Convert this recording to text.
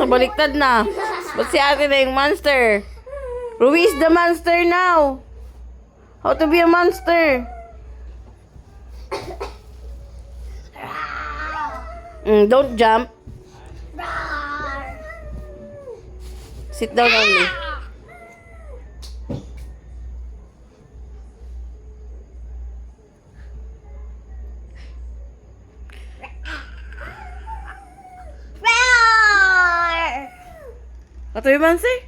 baliktad na. Ba't si ate na yung monster? Ruby is the monster now. How to be a monster? Don't jump. Sit down only. How to be a monster?